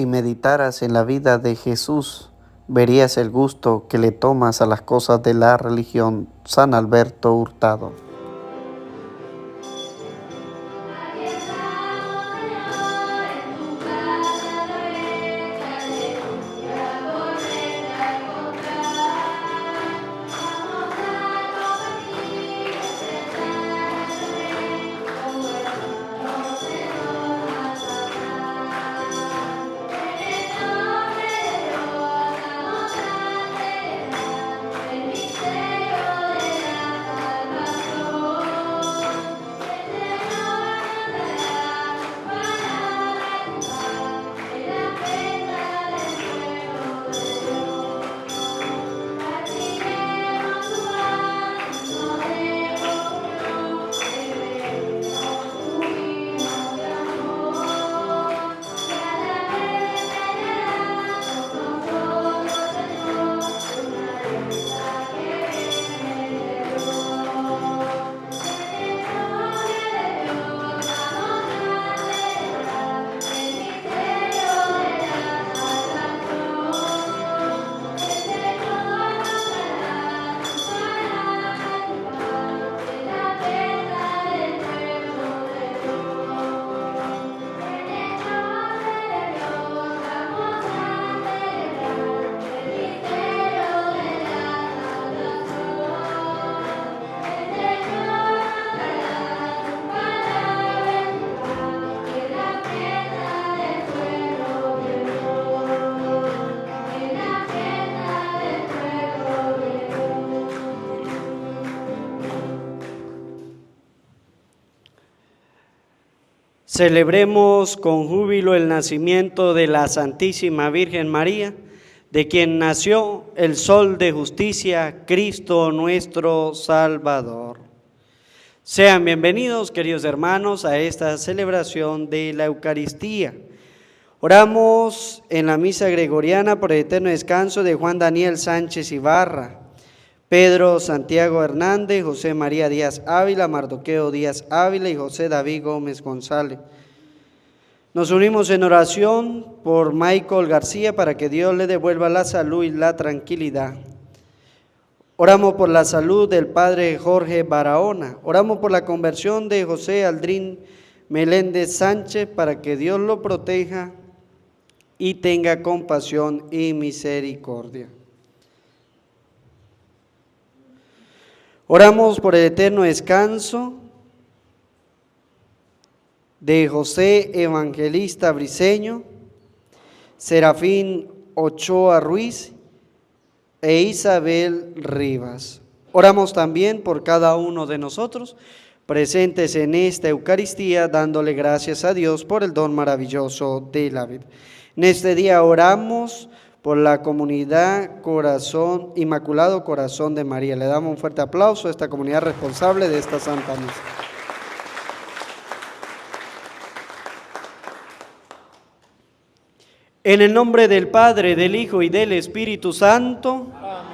Si meditaras en la vida de Jesús, verías el gusto que le tomas a las cosas de la religión. San Alberto Hurtado. Celebremos con júbilo el nacimiento de la Santísima Virgen María, de quien nació el Sol de Justicia, Cristo nuestro Salvador. Sean bienvenidos, queridos hermanos, a esta celebración de la Eucaristía. Oramos en la misa gregoriana por el eterno descanso de Juan Daniel Sánchez Ibarra, Pedro Santiago Hernández, José María Díaz Ávila, Mardoqueo Díaz Ávila y José David Gómez González. Nos unimos en oración por Michael García para que Dios le devuelva la salud y la tranquilidad. Oramos por la salud del padre Jorge Barahona. Oramos por la conversión de José Aldrin Meléndez Sánchez para que Dios lo proteja y tenga compasión y misericordia. Oramos por el eterno descanso de José Evangelista Briceño, Serafín Ochoa Ruiz e Isabel Rivas. Oramos también por cada uno de nosotros presentes en esta Eucaristía, dándole gracias a Dios por el don maravilloso de la vida. En este día oramos por la comunidad Inmaculado Corazón de María. Le damos un fuerte aplauso a esta comunidad responsable de esta Santa Misa. En el nombre del Padre, del Hijo y del Espíritu Santo. Amén.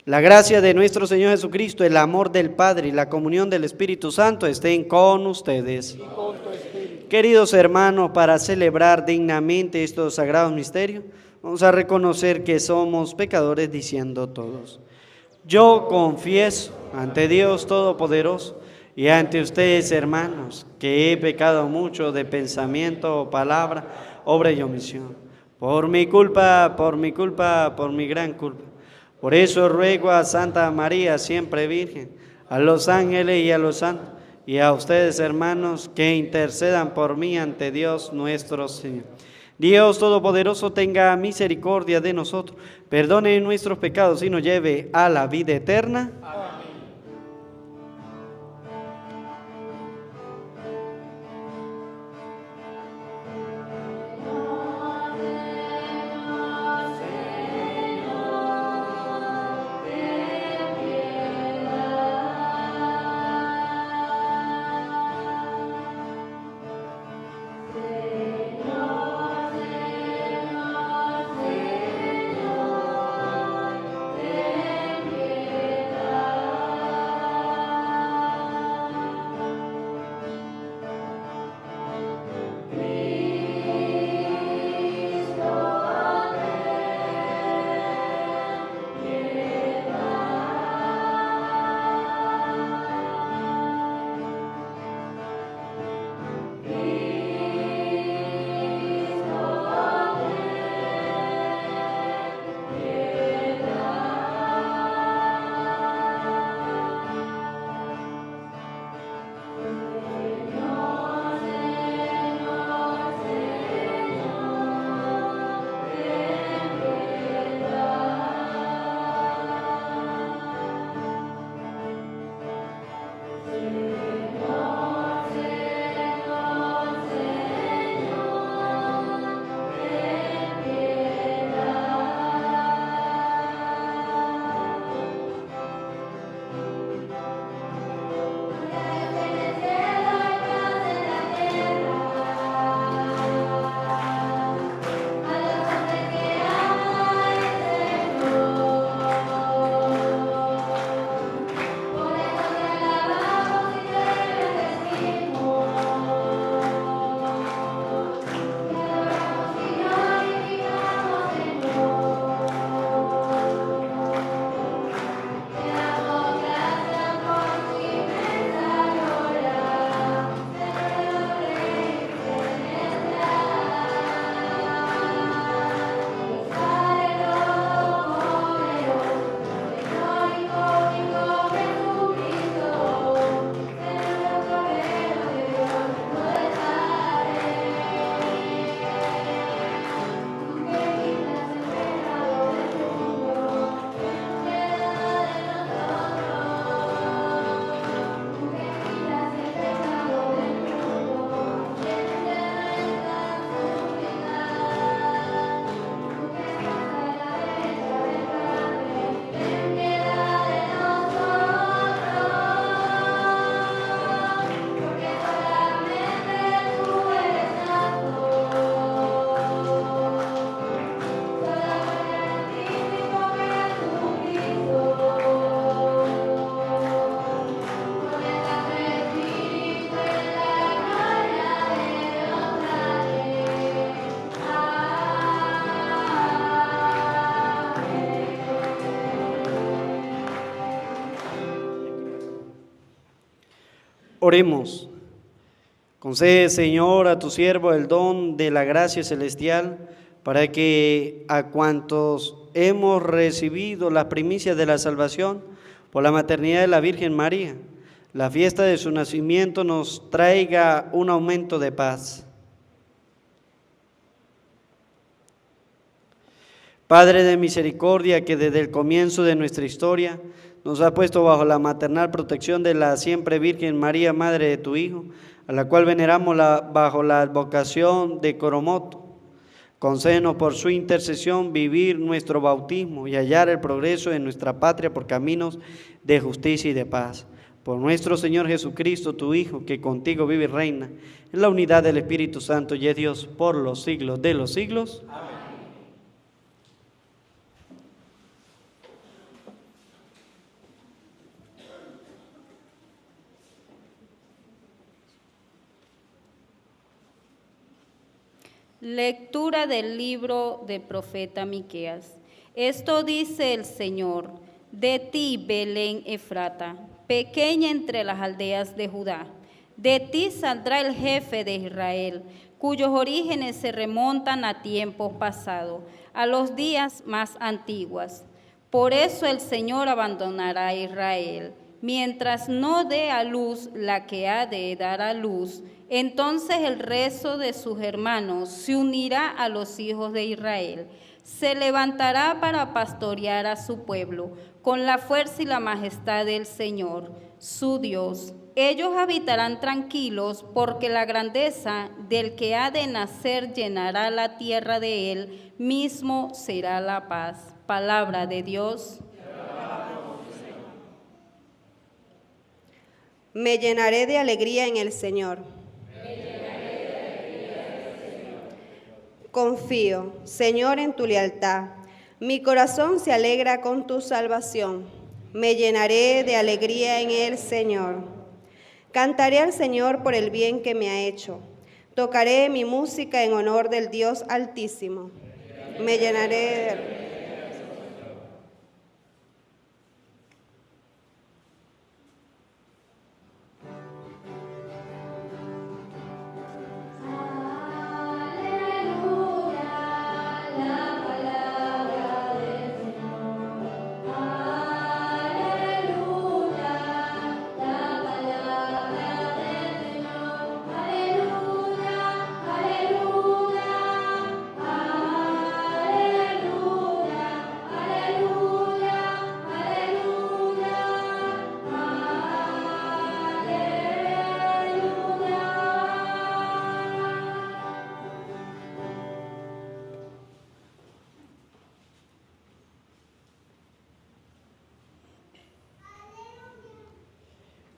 La gracia de nuestro Señor Jesucristo, el amor del Padre y la comunión del Espíritu Santo estén con ustedes. Y con tu espíritu. Queridos hermanos, para celebrar dignamente estos sagrados misterios, vamos a reconocer que somos pecadores diciendo todos: yo confieso ante Dios Todopoderoso y ante ustedes, hermanos, que he pecado mucho de pensamiento, palabra, obra y omisión. Por mi culpa, por mi gran culpa. Por eso ruego a Santa María, siempre Virgen, a los ángeles y a los santos, y a ustedes, hermanos, que intercedan por mí ante Dios nuestro Señor. Dios Todopoderoso tenga misericordia de nosotros, perdone nuestros pecados y nos lleve a la vida eterna. Amén. Oremos. Concede, Señor, a tu siervo el don de la gracia celestial, para que a cuantos hemos recibido las primicias de la salvación por la maternidad de la Virgen María, la fiesta de su nacimiento nos traiga un aumento de paz. Padre de misericordia, que desde el comienzo de nuestra historia nos ha puesto bajo la maternal protección de la siempre Virgen María, Madre de tu Hijo, a la cual veneramos bajo la advocación de Coromoto. Concédenos por su intercesión vivir nuestro bautismo y hallar el progreso en nuestra patria por caminos de justicia y de paz. Por nuestro Señor Jesucristo, tu Hijo, que contigo vive y reina en la unidad del Espíritu Santo y es Dios por los siglos de los siglos. Amén. Lectura del libro del profeta Miqueas. Esto dice el Señor: de ti, Belén Efrata, pequeña entre las aldeas de Judá, de ti saldrá el jefe de Israel, cuyos orígenes se remontan a tiempos pasados, a los días más antiguos. Por eso el Señor abandonará a Israel, mientras no dé a luz la que ha de dar a luz. Entonces el resto de sus hermanos se unirá a los hijos de Israel. Se levantará para pastorear a su pueblo con la fuerza y la majestad del Señor, su Dios. Ellos habitarán tranquilos, porque la grandeza del que ha de nacer llenará la tierra de él mismo, será la paz. Palabra de Dios. Me llenaré de alegría en el Señor. Confío, Señor, en tu lealtad. Mi corazón se alegra con tu salvación. Me llenaré de alegría en el Señor. Cantaré al Señor por el bien que me ha hecho. Tocaré mi música en honor del Dios Altísimo. Me llenaré de...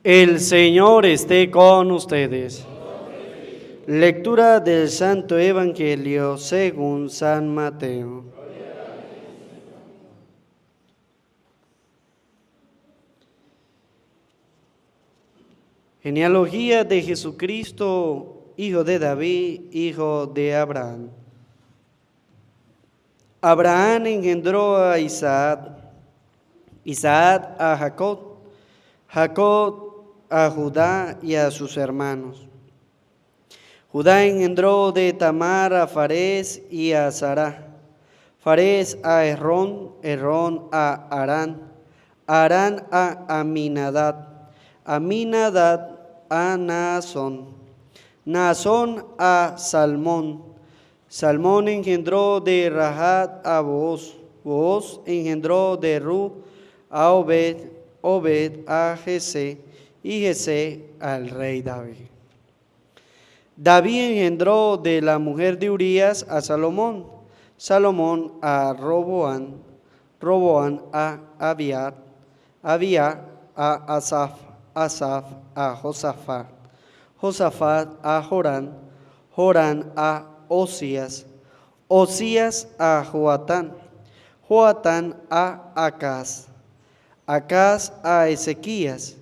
El Señor esté con ustedes. Lectura del Santo Evangelio según San Mateo. Genealogía de Jesucristo, hijo de David, hijo de Abraham. Abraham engendró a Isaac, Isaac a Jacob, Jacob a Judá y a sus hermanos. Judá engendró de Tamar a Farés y a Sará, Farés a Herrón, Herrón a Arán, Arán a Aminadab, Aminadab a Naasón, Naasón a Salmón, Salmón engendró de Rahat a Booz, Booz engendró de Ru a Obed, Obed a Jesé, y Jesé al rey David. David engendró de la mujer de Urías a Salomón, Salomón a Roboán, Roboán a Abiá, Abiá a Asaf, Asaf a Josafat, Josafat a Jorán, Jorán a Osías, Osías a Joatán, Joatán a Acaz, Acaz a Ezequías,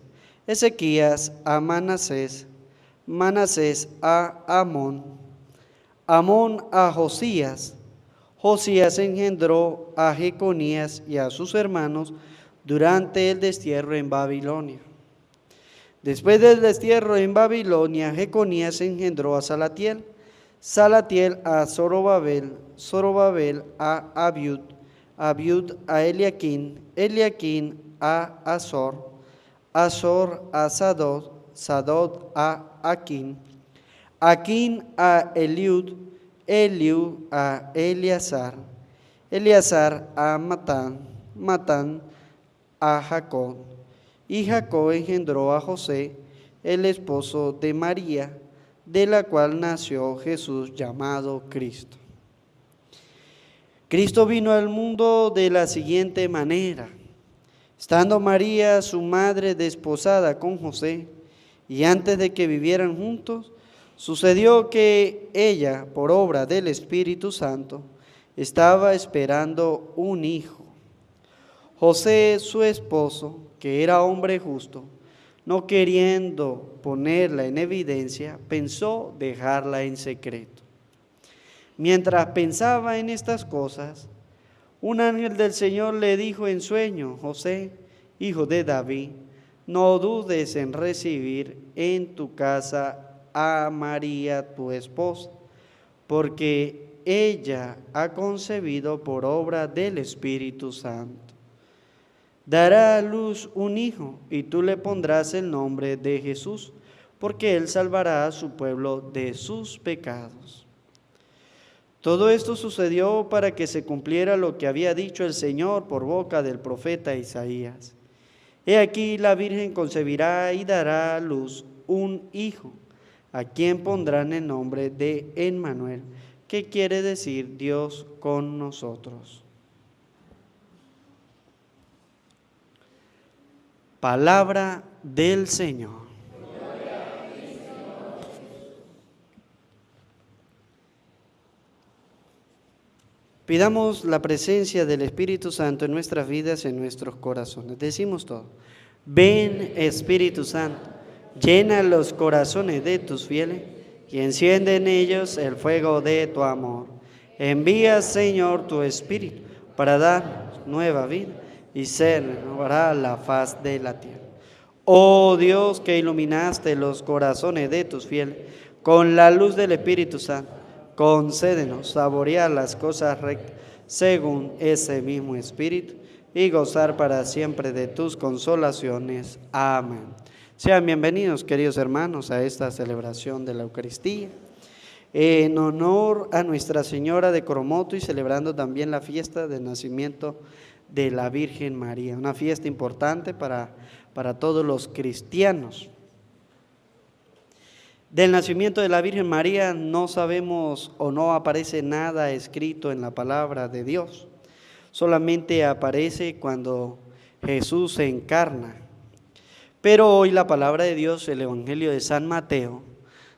Ezequías a Manasés, Manasés a Amón, Amón a Josías, Josías engendró a Jeconías y a sus hermanos durante el destierro en Babilonia. Después del destierro en Babilonia, Jeconías engendró a Salatiel, Salatiel a Zorobabel, Zorobabel a Abiud, Abiud a Eliaquín, Eliaquín a Azor, Azor a Sadod, Sadod a Aquín, Aquín a Eliud, Eliud a Eleazar, Eleazar a Matán, Matán a Jacob, y Jacob engendró a José, el esposo de María, de la cual nació Jesús llamado Cristo. Cristo vino al mundo de la siguiente manera. Estando María, su madre, desposada con José, y antes de que vivieran juntos, sucedió que ella, por obra del Espíritu Santo, estaba esperando un hijo. José, su esposo, que era hombre justo, no queriendo ponerla en evidencia, pensó dejarla en secreto. Mientras pensaba en estas cosas, un ángel del Señor le dijo en sueño: José, hijo de David, no dudes en recibir en tu casa a María tu esposa, porque ella ha concebido por obra del Espíritu Santo. Dará a luz un hijo, y tú le pondrás el nombre de Jesús, porque él salvará a su pueblo de sus pecados. Todo esto sucedió para que se cumpliera lo que había dicho el Señor por boca del profeta Isaías. He aquí, la Virgen concebirá y dará a luz un hijo, a quien pondrán el nombre de Emmanuel, que quiere decir Dios con nosotros. Palabra del Señor. Pidamos la presencia del Espíritu Santo en nuestras vidas, en nuestros corazones. Decimos todo. Ven, Espíritu Santo, llena los corazones de tus fieles y enciende en ellos el fuego de tu amor. Envía, Señor, tu Espíritu para dar nueva vida y se renovará la faz de la tierra. Oh Dios, que iluminaste los corazones de tus fieles con la luz del Espíritu Santo, concédenos saborear las cosas rectas según ese mismo Espíritu y gozar para siempre de tus consolaciones. Amén. Sean bienvenidos, queridos hermanos, a esta celebración de la Eucaristía, en honor a Nuestra Señora de Coromoto y celebrando también la fiesta del nacimiento de la Virgen María, una fiesta importante para todos los cristianos. Del nacimiento de la Virgen María no sabemos o no aparece nada escrito en la palabra de Dios, solamente aparece cuando Jesús se encarna. Pero hoy la palabra de Dios, el Evangelio de San Mateo,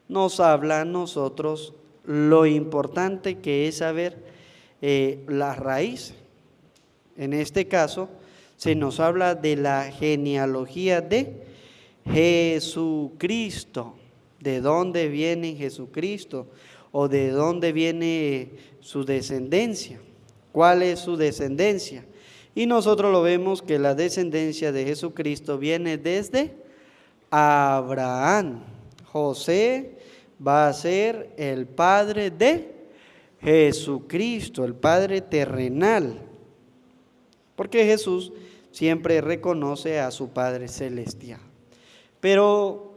nos habla a nosotros lo importante que es saber la raíz. En este caso, se nos habla de la genealogía de Jesucristo. ¿De dónde viene Jesucristo? ¿O de dónde viene su descendencia? ¿Cuál es su descendencia? Y nosotros lo vemos que la descendencia de Jesucristo viene desde Abraham. José va a ser el padre de Jesucristo, el padre terrenal. Porque Jesús siempre reconoce a su Padre Celestial. Pero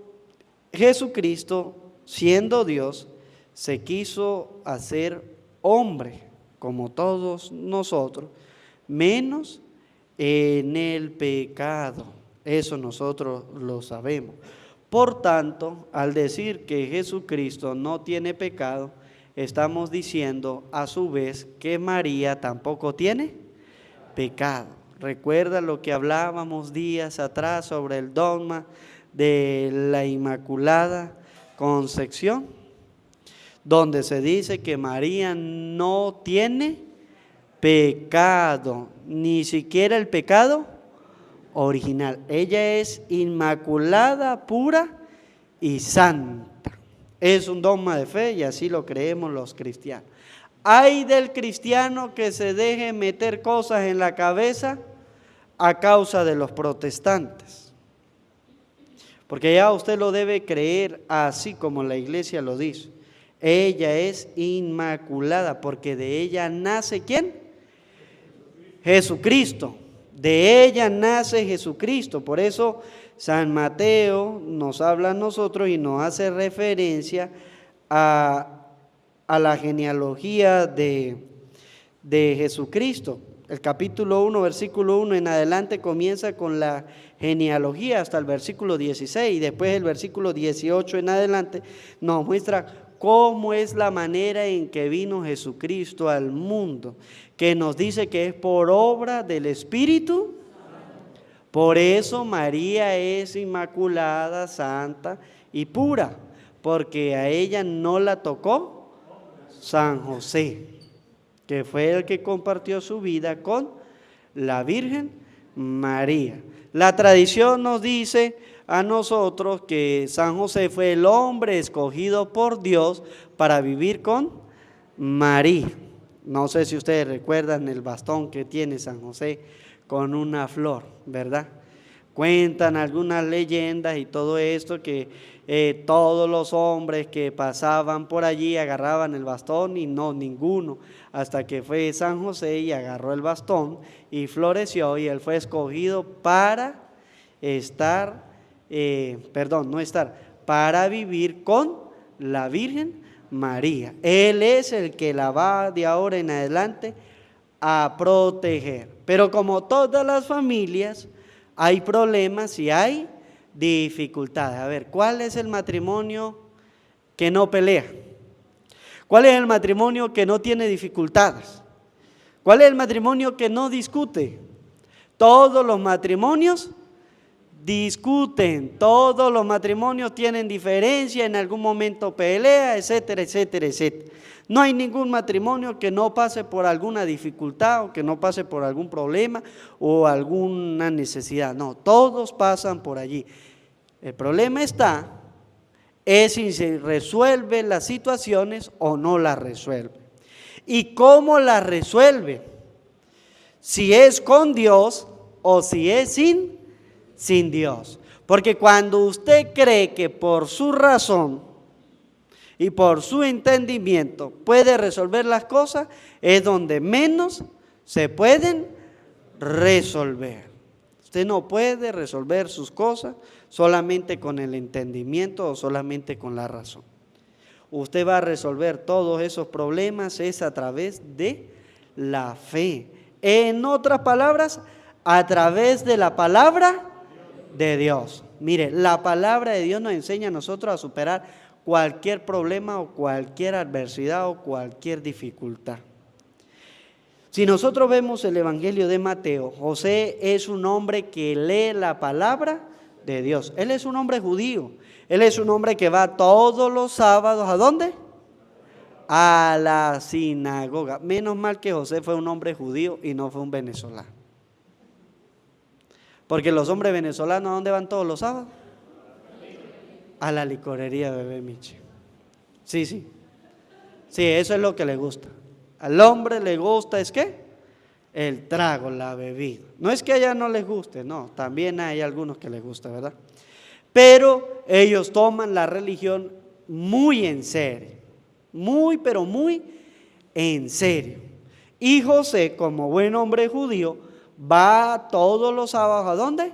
Jesucristo, siendo Dios, se quiso hacer hombre, como todos nosotros, menos en el pecado. Eso nosotros lo sabemos. Por tanto, al decir que Jesucristo no tiene pecado, estamos diciendo a su vez que María tampoco tiene pecado. Recuerda lo que hablábamos días atrás sobre el dogma de la Inmaculada Concepción, donde se dice que María no tiene pecado, ni siquiera el pecado original. Ella es inmaculada, pura y santa. Es un dogma de fe y así lo creemos los cristianos. Ay del cristiano que se deje meter cosas en la cabeza a causa de los protestantes. porque ya usted lo debe creer así como la iglesia lo dice. Ella es inmaculada, porque de ella nace ¿quién? Jesucristo. De ella nace Jesucristo. Por eso San Mateo nos habla a nosotros y nos hace referencia a la genealogía de Jesucristo. El capítulo 1, versículo 1 en adelante comienza con la genealogía hasta el versículo 16, y después el versículo 18 en adelante nos muestra cómo es la manera en que vino Jesucristo al mundo, que nos dice que es por obra del Espíritu. Por eso María es inmaculada, santa y pura, porque a ella no la tocó San José, que fue el que compartió su vida con la Virgen María. La tradición nos dice a nosotros que San José fue el hombre escogido por Dios para vivir con María. No sé si ustedes recuerdan el bastón que tiene San José con una flor, ¿verdad? Cuentan algunas leyendas y todo esto que todos los hombres que pasaban por allí agarraban el bastón, y no, ninguno, hasta que fue San José y agarró el bastón y floreció, y él fue escogido para para vivir con la Virgen María. Él es el que la va de ahora en adelante a proteger. Pero como todas las familias, hay problemas y hay dificultades. A ver, ¿cuál es el matrimonio que no pelea? ¿Cuál es el matrimonio que no tiene dificultades? ¿Cuál es el matrimonio que no discute? Todos los matrimonios discuten, todos los matrimonios tienen diferencia, en algún momento pelea, etcétera, etcétera, etcétera. No hay ningún matrimonio que no pase por alguna dificultad o que no pase por algún problema o alguna necesidad. No, todos pasan por allí. El problema es si se resuelven las situaciones o no las resuelve. ¿Y cómo las resuelve? Si es con Dios o si es sin Dios. Porque cuando usted cree que por su razón y por su entendimiento puede resolver las cosas, es donde menos se pueden resolver. Usted no puede resolver sus cosas solamente con el entendimiento o solamente con la razón. Usted va a resolver todos esos problemas es a través de la fe. En otras palabras, a través de la palabra de Dios. Mire, la palabra de Dios nos enseña a nosotros a superar cualquier problema o cualquier adversidad o cualquier dificultad. Si nosotros vemos el Evangelio de Mateo, José es un hombre que lee la palabra de Dios. Él es un hombre judío. Él es un hombre que va todos los sábados, ¿a dónde? A la sinagoga. Menos mal que José fue un hombre judío y no fue un venezolano. Porque los hombres venezolanos, ¿a dónde van todos los sábados? A la licorería Bebé Miche. Sí, eso es lo que le gusta. Al hombre le gusta, ¿es qué? El trago, la bebida. No es que a ella no les guste, no, también hay algunos que les gusta, ¿verdad? Pero ellos toman la religión muy en serio, pero muy en serio. Y José, como buen hombre judío, va todos los sábados, ¿a dónde?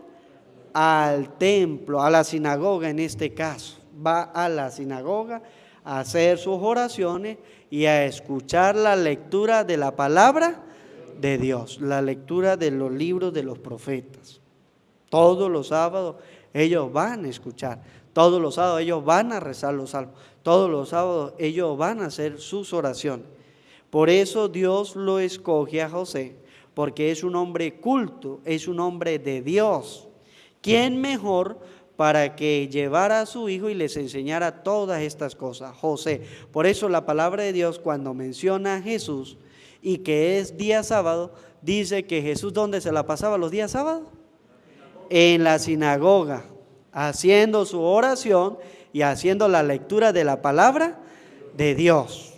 Al templo, a la sinagoga en este caso. Va a la sinagoga a hacer sus oraciones y a escuchar la lectura de la palabra de Dios, la lectura de los libros de los profetas. Todos los sábados ellos van a escuchar, todos los sábados ellos van a rezar los salmos, todos los sábados ellos van a hacer sus oraciones. Por eso Dios lo escoge a José, porque es un hombre culto, es un hombre de Dios. ¿Quién mejor para que llevara a su hijo y les enseñara todas estas cosas? José. Por eso la palabra de Dios, cuando menciona a Jesús y que es día sábado, dice que Jesús, ¿dónde se la pasaba los días sábados? En la sinagoga, haciendo su oración y haciendo la lectura de la palabra de Dios.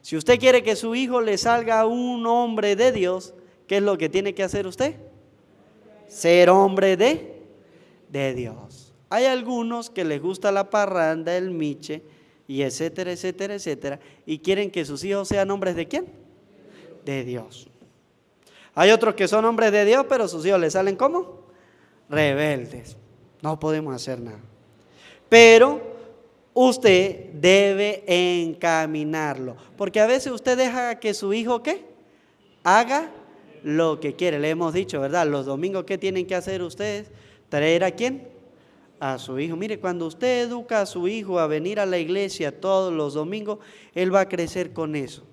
Si usted quiere que su hijo le salga un hombre de Dios, ¿qué es lo que tiene que hacer usted? Ser hombre de Dios. Hay algunos que les gusta la parranda, el miche, y etcétera, etcétera, etcétera, y quieren que sus hijos sean hombres ¿de quién? De Dios. Hay otros que son hombres de Dios, pero sus hijos les salen ¿cómo? Rebeldes. No podemos hacer nada. Pero usted debe encaminarlo, porque a veces usted deja que su hijo ¿qué? Haga lo que quiere. Le hemos dicho, ¿verdad? Los domingos, ¿qué tienen que hacer ustedes? ¿Traer a quién? A su hijo. Mire, cuando usted educa a su hijo a venir a la iglesia todos los domingos, él va a crecer con eso.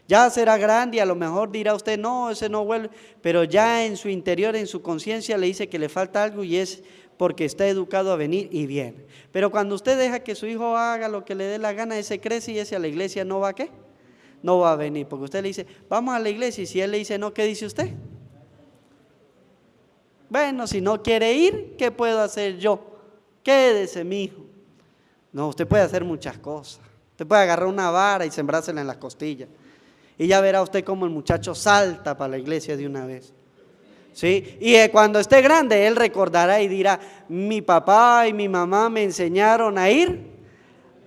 Ya será grande y a lo mejor dirá usted, no, ese no vuelve, pero ya en su interior, en su conciencia le dice que le falta algo y es porque está educado a venir y viene. Pero cuando usted deja que su hijo haga lo que le dé la gana, ese crece y ese a la iglesia no va a ¿qué? No va a venir, porque usted le dice, vamos a la iglesia, y si él le dice no, ¿qué dice usted? Bueno, si no quiere ir, ¿qué puedo hacer yo? Quédese, mi hijo. No, usted puede hacer muchas cosas. Usted puede agarrar una vara y sembrársela en las costillas. Y ya verá usted cómo el muchacho salta para la iglesia de una vez. ¿Sí? Y cuando esté grande, él recordará y dirá, mi papá y mi mamá me enseñaron a ir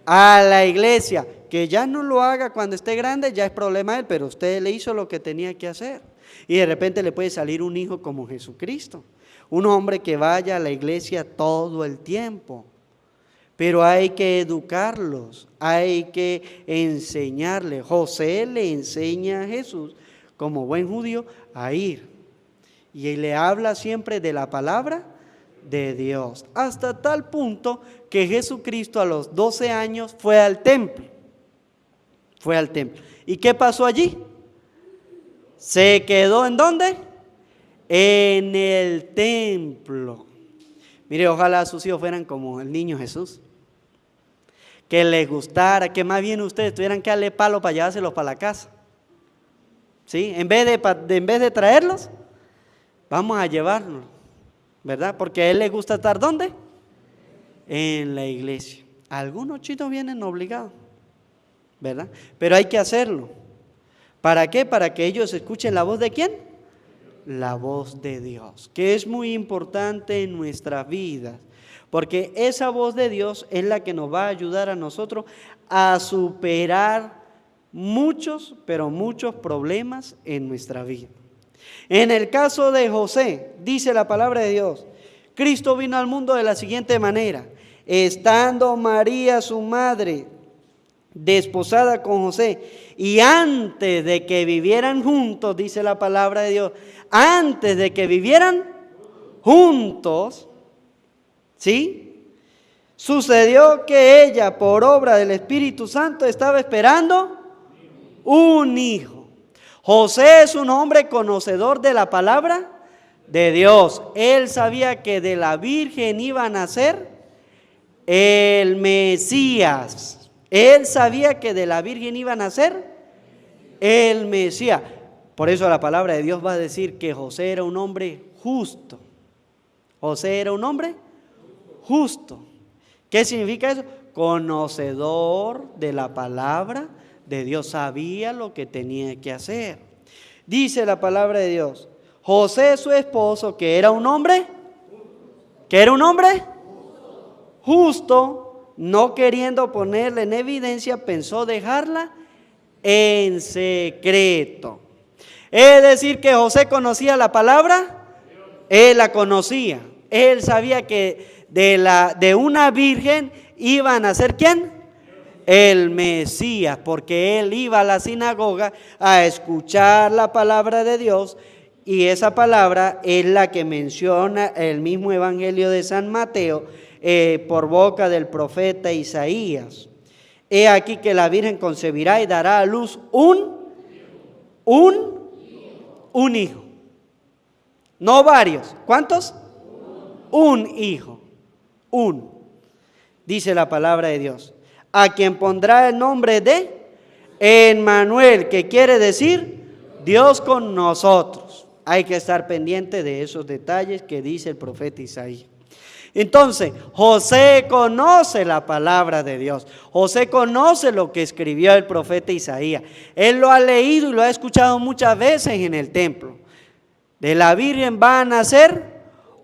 a la iglesia. Que ya no lo haga cuando esté grande, ya es problema de él, pero usted le hizo lo que tenía que hacer. Y de repente le puede salir un hijo como Jesucristo. Un hombre que vaya a la iglesia todo el tiempo. Pero hay que educarlos, hay que enseñarles. José le enseña a Jesús, como buen judío, a ir. Y le habla siempre de la palabra de Dios. Hasta tal punto que Jesucristo a los 12 años fue al templo. Fue al templo. ¿Y qué pasó allí? ¿Se quedó en dónde? En el templo. Mire, ojalá sus hijos fueran como el niño Jesús. Que les gustara, que más bien ustedes tuvieran que darle palo para llevárselos para la casa. ¿Sí? En vez de traerlos, vamos a llevarlos, ¿verdad? Porque a él le gusta estar ¿dónde? En la iglesia. Algunos chitos vienen obligados, ¿verdad? Pero hay que hacerlo. ¿Para qué? Para que ellos escuchen la voz de ¿quién? La voz de Dios, que es muy importante en nuestras vidas. Porque esa voz de Dios es la que nos va a ayudar a nosotros a superar muchos, pero muchos problemas en nuestra vida. En el caso de José, dice la palabra de Dios, Cristo vino al mundo de la siguiente manera. Estando María, su madre, desposada con José, y antes de que vivieran juntos, dice la palabra de Dios, antes de que vivieran juntos, ¿sí? Sucedió que ella, por obra del Espíritu Santo, estaba esperando un hijo. José es un hombre conocedor de la palabra de Dios. Él sabía que de la Virgen iba a nacer el Mesías. Él sabía que de la Virgen iba a nacer el Mesías. Por eso la palabra de Dios va a decir que José era un hombre justo. José era un hombre justo. ¿Qué significa eso? Conocedor de la palabra de Dios, sabía lo que tenía que hacer. Dice la palabra de Dios, José su esposo, que era un hombre, justo, no queriendo ponerla en evidencia, pensó dejarla en secreto. Es decir, que José conocía la palabra, él la conocía, él sabía que de una virgen iba a nacer ¿quién? El Mesías, porque él iba a la sinagoga a escuchar la palabra de Dios, y esa palabra es la que menciona el mismo Evangelio de San Mateo por boca del profeta Isaías. He aquí que la Virgen concebirá y dará a luz un hijo. No varios. ¿Cuántos? Un hijo. Dice la palabra de Dios. A quien pondrá el nombre de Emmanuel, que quiere decir Dios con nosotros. Hay que estar pendiente de esos detalles que dice el profeta Isaías. Entonces, José conoce la palabra de Dios. José conoce lo que escribió el profeta Isaías. Él lo ha leído y lo ha escuchado muchas veces en el templo. De la Virgen va a nacer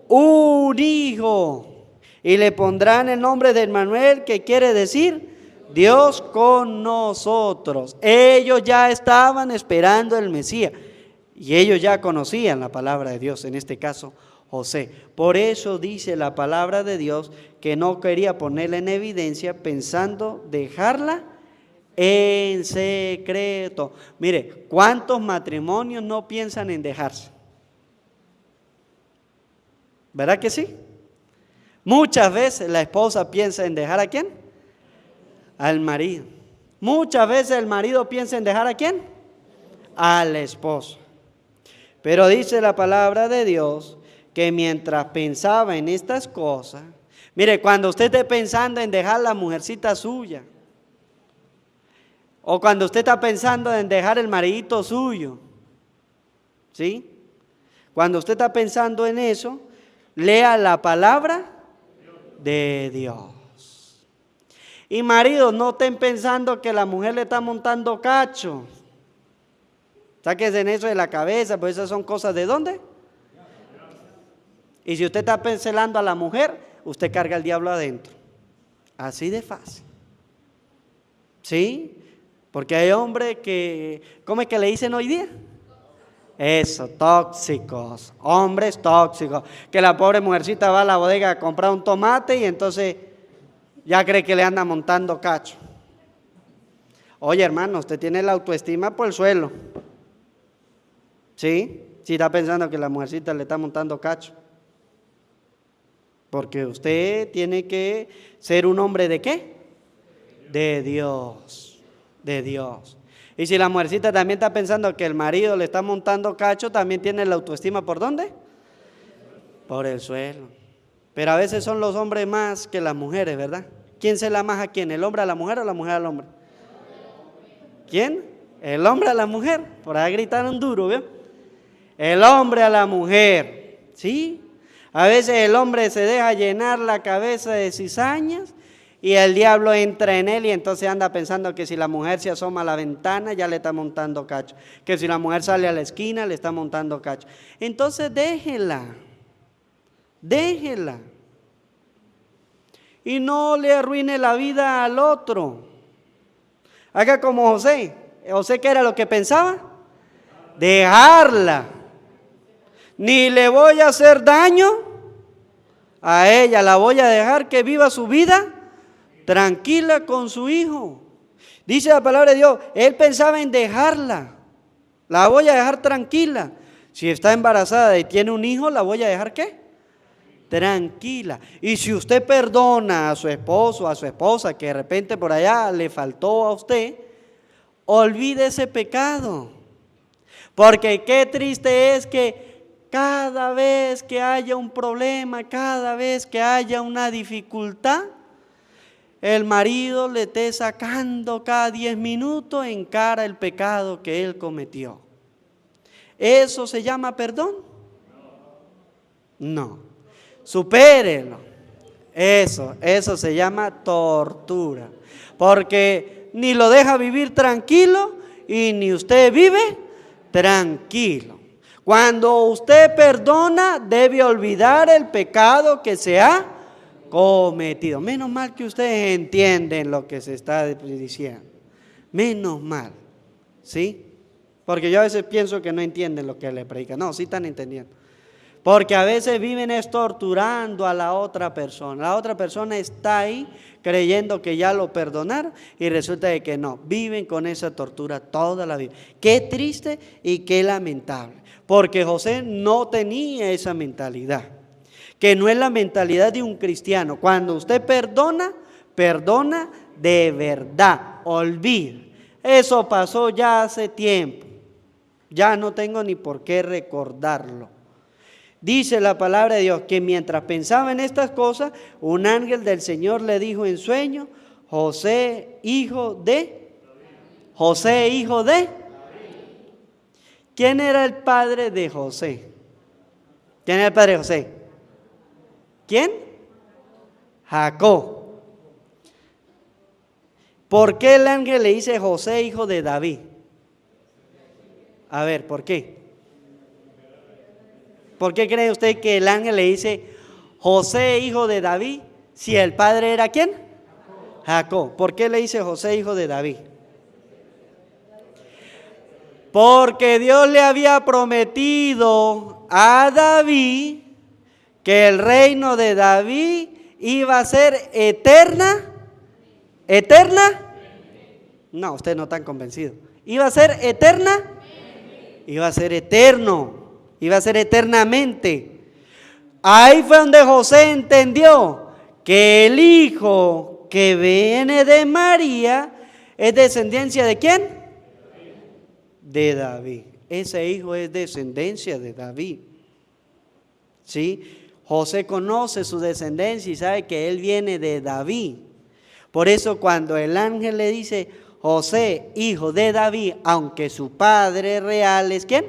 un hijo. y le pondrán el nombre de Emmanuel, que quiere decir Dios con nosotros. Ellos ya estaban esperando el Mesías y ellos ya conocían la palabra de Dios, en este caso José. Por eso dice la palabra de Dios que no quería ponerla en evidencia pensando dejarla en secreto. Mire, ¿cuántos matrimonios no piensan en dejarse? ¿Verdad que sí? Muchas veces la esposa piensa en dejar ¿a quién? Al marido. Muchas veces el marido piensa en dejar ¿a quién? Al esposo. Pero dice la palabra de Dios que mientras pensaba en estas cosas, mire, cuando usted esté pensando en dejar la mujercita suya, o cuando usted está pensando en dejar el maridito suyo, ¿sí? Cuando usted está pensando en eso, lea la palabra de Dios. Y maridos, no estén pensando que la mujer le está montando cacho. Sáquense en eso de la cabeza, pues esas son cosas ¿de dónde? Y si usted está celando a la mujer, usted carga al diablo adentro. Así de fácil. ¿Sí? Porque hay hombres que, ¿cómo es que le dicen hoy día? Eso, tóxicos, hombres tóxicos. Que la pobre mujercita va a la bodega a comprar un tomate y entonces ya cree que le anda montando cacho. Oye, hermano, usted tiene la autoestima por el suelo. ¿Sí? Si está pensando que la mujercita le está montando cacho. Porque usted tiene que ser un hombre ¿de qué? De Dios, de Dios. Y si la mujercita también está pensando que el marido le está montando cacho, también tiene la autoestima ¿por dónde? Por el suelo. Pero a veces son los hombres más que las mujeres, ¿verdad? ¿Quién se la más a quién? ¿El hombre a la mujer o la mujer al hombre? ¿Quién? El hombre a la mujer. Por ahí gritaron duro, ¿vio? El hombre a la mujer, ¿sí? A veces el hombre se deja llenar la cabeza de cizañas y el diablo entra en él y entonces anda pensando que si la mujer se asoma a la ventana ya le está montando cacho, que si la mujer sale a la esquina le está montando cacho. Entonces déjela y no le arruine la vida al otro. Haga como José. ¿José qué era lo que pensaba? Dejarla. Ni le voy a hacer daño a ella, la voy a dejar que viva su vida tranquila con su hijo. Dice la palabra de Dios, él pensaba en dejarla, la voy a dejar tranquila. Si está embarazada y tiene un hijo, la voy a dejar ¿qué? Tranquila. Y si usted perdona a su esposo, a su esposa, que de repente por allá le faltó a usted, olvide ese pecado. Porque qué triste es que cada vez que haya un problema, cada vez que haya una dificultad, el marido le esté sacando cada 10 minutos en cara el pecado que él cometió. ¿Eso se llama perdón? No. Supérelo. Eso se llama tortura. Porque ni lo deja vivir tranquilo y ni usted vive tranquilo. Cuando usted perdona, debe olvidar el pecado que se ha cometido. Menos mal que ustedes entienden lo que se está diciendo. Menos mal, ¿sí? Porque yo a veces pienso que no entienden lo que le predican. No, sí están entendiendo. Porque a veces viven torturando a la otra persona. La otra persona está ahí creyendo que ya lo perdonaron y resulta de que no. Viven con esa tortura toda la vida. Qué triste y qué lamentable. Porque José no tenía esa mentalidad. Que no es la mentalidad de un cristiano. Cuando usted perdona, perdona de verdad. Olvide. Eso pasó ya hace tiempo. Ya no tengo ni por qué recordarlo. Dice la palabra de Dios que mientras pensaba en estas cosas, un ángel del Señor le dijo en sueño, José, hijo de... ¿Quién era el padre de José? ¿Quién era el padre de José? ¿Quién? Jacob. ¿Por qué el ángel le dice José, hijo de David? A ver, ¿por qué? ¿Por qué cree usted que el ángel le dice José, hijo de David? Si el padre era ¿quién? Jacob. ¿Por qué le dice José hijo de David? Porque Dios le había prometido a David que el reino de David iba a ser eterna. ¿Eterna? No, ustedes no están convencidos. ¿Iba a ser eterna? Iba a ser eterno. Iba a ser eternamente. Ahí fue donde José entendió que el hijo que viene de María es descendencia ¿de quién? De David. Ese hijo es descendencia de David. ¿Sí? José conoce su descendencia y sabe que él viene de David. Por eso cuando el ángel le dice, José, hijo de David, aunque su padre real es ¿quién?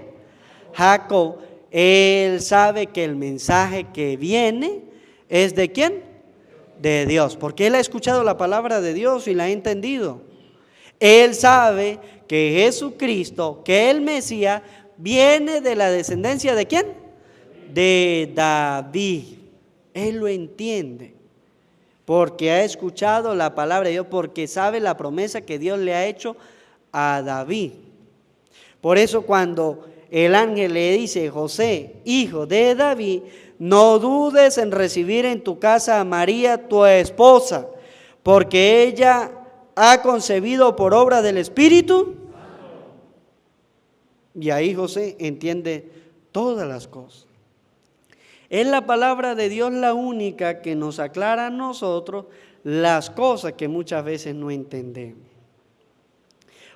Jacob, él sabe que el mensaje que viene es ¿de quién? De Dios, porque él ha escuchado la palabra de Dios y la ha entendido. Él sabe que Jesucristo, que el Mesías, viene de la descendencia ¿de quién? De David. Él lo entiende, porque ha escuchado la palabra de Dios, porque sabe la promesa que Dios le ha hecho a David. Por eso cuando el ángel le dice, José, hijo de David, no dudes en recibir en tu casa a María, tu esposa, porque ella ha concebido por obra del Espíritu. Y ahí José entiende todas las cosas. Es la palabra de Dios la única que nos aclara a nosotros las cosas que muchas veces no entendemos.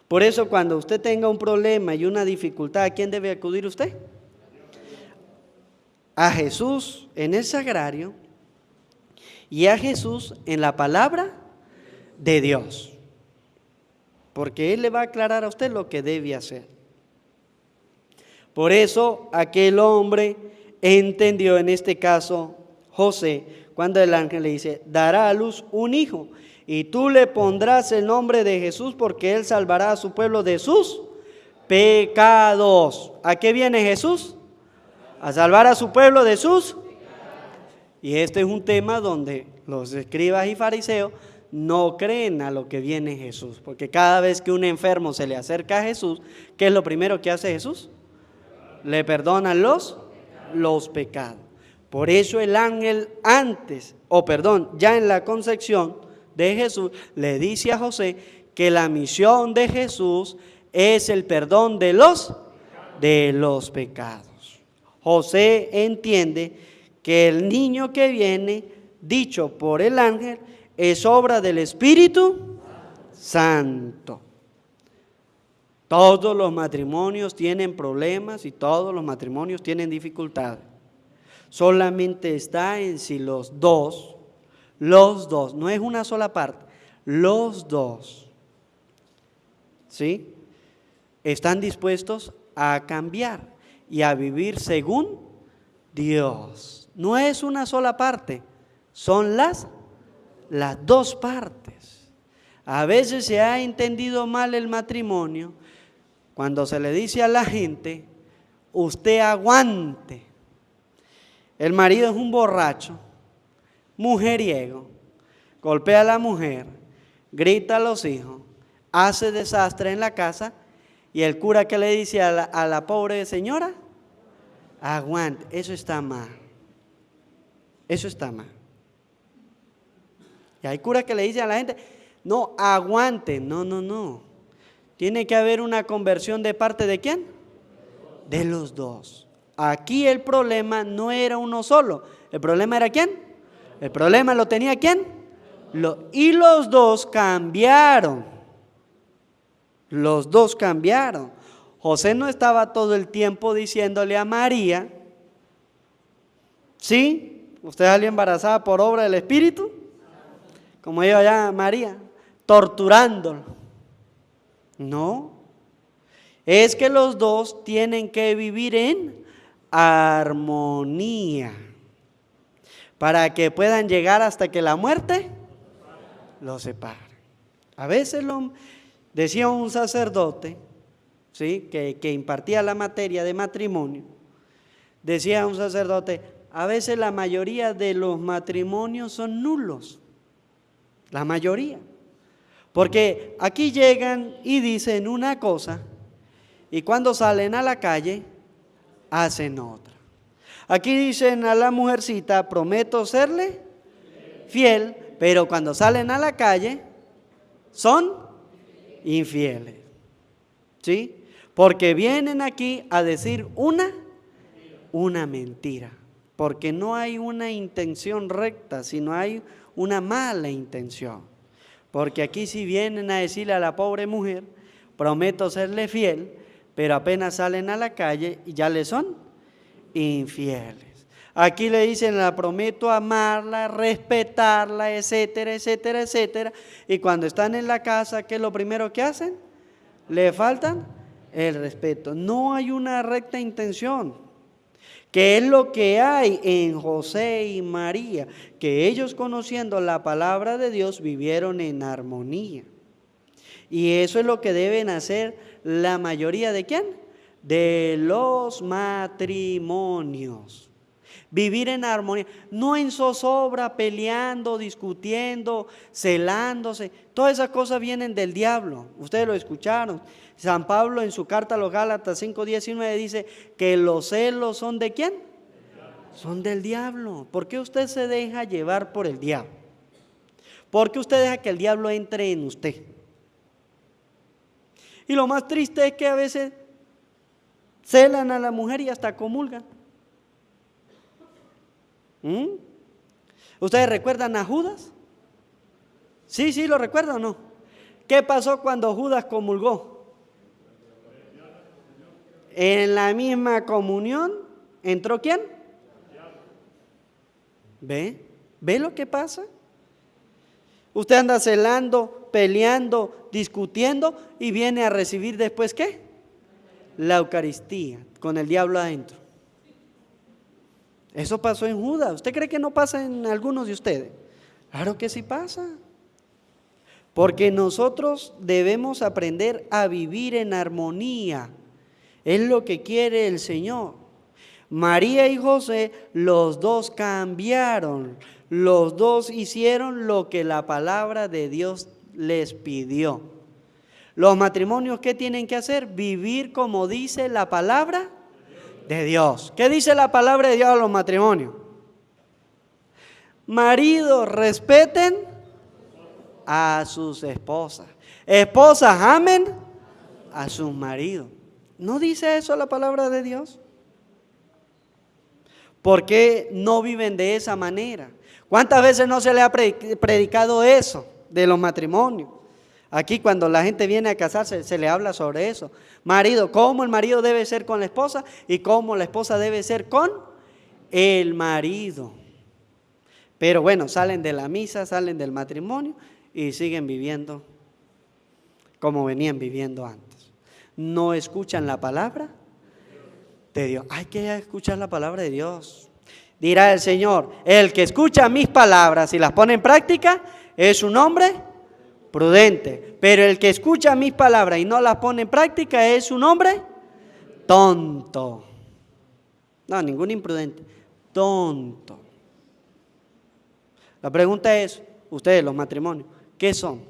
Por eso cuando usted tenga un problema y una dificultad, ¿a quién debe acudir usted? A Jesús en el sagrario y a Jesús en la palabra de Dios. Porque Él le va a aclarar a usted lo que debe hacer. Por eso aquel hombre entendió, en este caso José, cuando el ángel le dice, dará a luz un hijo y tú le pondrás el nombre de Jesús porque él salvará a su pueblo de sus pecados. ¿A qué viene Jesús? A salvar a su pueblo de sus. Y este es un tema donde los escribas y fariseos no creen a lo que viene Jesús, porque cada vez que un enfermo se le acerca a Jesús, ¿qué es lo primero que hace Jesús? Le perdonan los pecados. Por eso el ángel ya en la concepción de Jesús, le dice a José que la misión de Jesús es el perdón de los pecados. José entiende que el niño que viene, dicho por el ángel, es obra del Espíritu Santo. Todos los matrimonios tienen problemas y todos los matrimonios tienen dificultades. Solamente está en si los dos, no es una sola parte, los dos, ¿sí? Están dispuestos a cambiar y a vivir según Dios. No es una sola parte, son las dos partes. A veces se ha entendido mal el matrimonio cuando se le dice a la gente, usted aguante. El marido es un borracho, mujeriego, golpea a la mujer, grita a los hijos, hace desastre en la casa y el cura que le dice a la pobre señora, aguante. Eso está mal. Eso está mal. Y hay curas que le dicen a la gente, no, aguante. No. Tiene que haber una conversión de parte de ¿quién? De los dos. Aquí el problema no era uno solo. ¿El problema era quién? El problema lo tenía ¿quién? Y los dos cambiaron. Los dos cambiaron. José no estaba todo el tiempo diciéndole a María, ¿sí? ¿Usted salió embarazada por obra del Espíritu? Como ella llama María, torturándolo. No. Es que los dos tienen que vivir en armonía para que puedan llegar hasta que la muerte los separe. A veces decía un sacerdote, ¿sí? que impartía la materia de matrimonio, decía un sacerdote, a veces la mayoría de los matrimonios son nulos. La mayoría. Porque aquí llegan y dicen una cosa y cuando salen a la calle hacen otra. Aquí dicen a la mujercita, prometo serle fiel, pero cuando salen a la calle son infieles. ¿Sí? Porque vienen aquí a decir una mentira. Porque no hay una intención recta, sino hay una mala intención. Porque aquí sí vienen a decirle a la pobre mujer, prometo serle fiel, pero apenas salen a la calle y ya le son infieles. Aquí le dicen, la prometo amarla, respetarla, etcétera, etcétera, etcétera. Y cuando están en la casa, ¿qué es lo primero que hacen? Le faltan el respeto. No hay una recta intención. ¿Qué es lo que hay en José y María? Que ellos, conociendo la palabra de Dios, vivieron en armonía. Y eso es lo que deben hacer la mayoría de ¿quién? De los matrimonios. Vivir en armonía, no en zozobra, peleando, discutiendo, celándose. Todas esas cosas vienen del diablo. Ustedes lo escucharon. San Pablo en su carta a los Gálatas 5:19 dice que los celos son ¿de quién? Son del diablo. ¿Por qué usted se deja llevar por el diablo? ¿Por qué usted deja que el diablo entre en usted? Y lo más triste es que a veces celan a la mujer y hasta comulgan. ¿Ustedes recuerdan a Judas? Sí, ¿lo recuerdan o no? ¿Qué pasó cuando Judas comulgó? En la misma comunión entró ¿quién? ¿Ve lo que pasa? Usted anda celando, peleando, discutiendo y viene a recibir después ¿qué? La Eucaristía con el diablo adentro. Eso pasó en Judas. ¿Usted cree que no pasa en algunos de ustedes? Claro que sí pasa. Porque nosotros debemos aprender a vivir en armonía. Es lo que quiere el Señor. María y José, los dos cambiaron. Los dos hicieron lo que la palabra de Dios les pidió. Los matrimonios, ¿qué tienen que hacer? Vivir como dice la palabra de Dios. ¿Qué dice la palabra de Dios a los matrimonios? Maridos, respeten a sus esposas. Esposas, amen a sus maridos. ¿No dice eso la palabra de Dios? ¿Por qué no viven de esa manera? ¿Cuántas veces no se le ha predicado eso de los matrimonios? Aquí cuando la gente viene a casarse se le habla sobre eso. Marido, cómo el marido debe ser con la esposa y cómo la esposa debe ser con el marido. Pero bueno, salen de la misa, salen del matrimonio y siguen viviendo como venían viviendo antes. No escuchan la palabra de Dios. Hay que escuchar la palabra de Dios. Dirá el Señor, el que escucha mis palabras y las pone en práctica es un hombre prudente, pero el que escucha mis palabras y no las pone en práctica es un hombre tonto. No, ningún imprudente, tonto. La pregunta es, ustedes los matrimonios, ¿qué son?